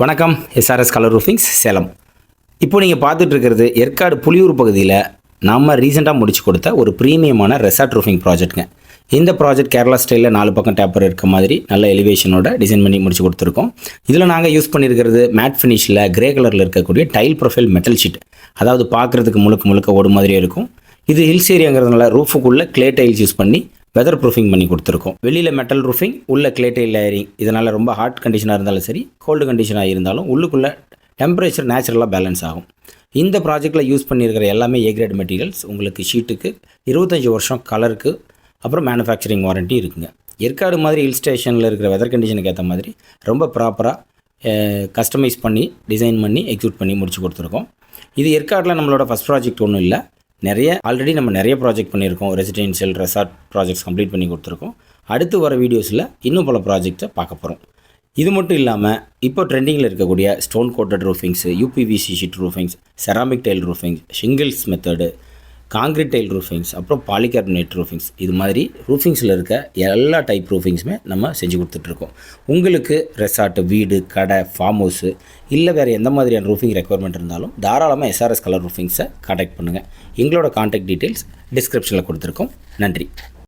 வணக்கம். SRS colour roofings Salem. இப்போ நீங்கள் பார்த்துட்டு இருக்கிறது ஏற்காடு புலியூர் பகுதியில் நம்ம ரீசெண்டாக முடிச்சு கொடுத்த ஒரு ப்ரீமியமான ரெசார்ட் ரூஃபிங் ப்ராஜெக்ட்ங்க. இந்த ப்ராஜெக்ட் கேரளா ஸ்டைலில் 4 பக்கம் டேப்பர் இருக்க மாதிரி நல்ல எலிவேஷனோட டிசைன் பண்ணி முடிச்சு கொடுத்துருக்கோம். இதில் நாங்கள் யூஸ் பண்ணியிருக்கிறது மேட் ஃபினிஷில் கிரே கலரில் இருக்கக்கூடிய டைல் ப்ரொஃபைல் மெட்டல் ஷீட். அதாவது பார்க்குறதுக்கு முழுக்க ஓடு மாதிரியே இருக்கும். இது ஹில்ஸ் ஏரியாங்கிறதுனால ரூஃபுக்குள்ளே கிளே டைல்ஸ் யூஸ் பண்ணி வெதர் ப்ரூஃபிங் பண்ணி கொடுத்துருக்கோம். வெளியில் மெட்டல் ரூஃபிங், உள்ள கிளே டைல் லேயரிங். இதனால் ரொம்ப ஹாட் கண்டிஷனாக இருந்தாலும் சரி, கோல்டு கண்டிஷனாக இருந்தாலும் உள்ளுக்குள்ளே டெம்பரேச்சர் நேச்சுரலாக பேலன்ஸ் ஆகும். இந்த ப்ராஜெக்ட்டில் யூஸ் பண்ணியிருக்கிற எல்லாமே ஏ கிரேட் மெட்டீரியல்ஸ். உங்களுக்கு ஷீட்டுக்கு 25 வருஷம் கலருக்கு, அப்புறம் மேனுஃபேக்சரிங் வாரண்ட்டி இருக்குங்க. ஏற்காடு மாதிரி ஹில் ஸ்டேஷனில் இருக்கிற வெதர் கண்டிஷனுக்கு ஏற்ற மாதிரி ரொம்ப ப்ராப்பராக கஸ்டமைஸ் பண்ணி டிசைன் பண்ணி எக்ஸிக்யூட் பண்ணி முடிச்சு கொடுத்துருக்கோம். இது ஏற்காடில் நம்மளோட ஃபஸ்ட் ப்ராஜெக்ட் ஒன்றும் இல்லை. ஆல்ரெடி நம்ம நிறைய ப்ராஜெக்ட் பண்ணியிருக்கோம். ரெசிடென்ஷியல் ரெசார்ட் ப்ராஜெக்ட்ஸ் கம்ப்ளீட் பண்ணி கொடுத்துருக்கோம். அடுத்து வர வீடியோஸில் இன்னும் பல ப்ராஜெக்ட்டை பார்க்க போகிறோம். இது மட்டும் இல்லாமல் இப்போ ட்ரெண்டிங்கில் இருக்கக்கூடிய stone coated roofings, UPVC sheet roofings, ceramic tile roofings, shingles method, concrete tile roofings, அப்புறம் பாலிகார்பனேட் ரூஃபிங்ஸ், இது மாதிரி ரூஃபிங்ஸில் இருக்க எல்லா டைப் ரூஃபிங்ஸுமே நம்ம செஞ்சு கொடுத்துட்ருக்கோம். உங்களுக்கு ரெசார்ட்டு, வீடு, கடை, ஃபார்ம் ஹவுஸு இல்லை வேறு எந்த மாதிரியான ரூஃபிங் ரெக்குவயர்மெண்ட் இருந்தாலும் தாராளமாக எஸ்ஆர்எஸ் கலர் ரூஃபிங்ஸை கான்டாக்ட் பண்ணுங்கள். எங்களோட கான்டாக்ட் டீட்டெயில்ஸ் டிஸ்கிரிப்ஷனில் கொடுத்துருக்கோம். நன்றி.